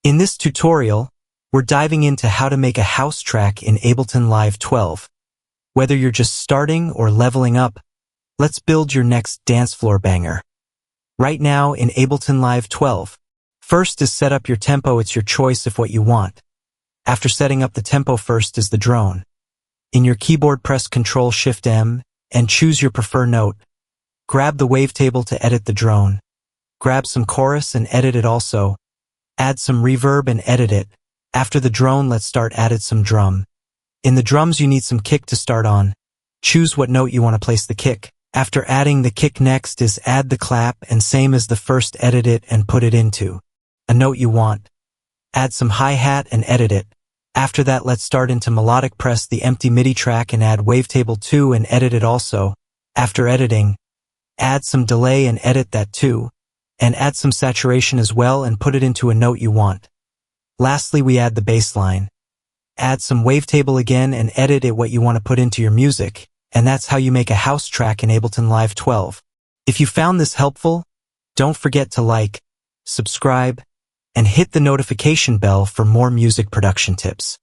In this tutorial, we're diving into how to make a house track in Ableton Live 12. Whether you're just starting or leveling up, let's build your next dance floor banger. Right now in Ableton Live 12, first is set up your tempo. It's your choice of what you want. After setting up the tempo, first is the drone. In your keyboard, press Ctrl-Shift-M and choose your preferred note. Grab the wavetable to edit the drone. Grab some chorus and edit it also. Add some reverb and edit it. After the drone, let's start added some drum. In the drums, you need some kick to start on. Choose what note you want to place the kick. After adding the kick, next is add the clap, and same as the first, edit it and put it into a note you want. Add some hi-hat and edit it. After that, let's start into melodic. Press the empty MIDI track and add wavetable too and edit it also. After editing, add some delay and edit that too, and add some saturation as well and put it into a note you want. Lastly, we add the bass line. Add some wavetable again and edit it what you want to put into your music, and that's how you make a house track in Ableton Live 12. If you found this helpful, don't forget to like, subscribe, and hit the notification bell for more music production tips.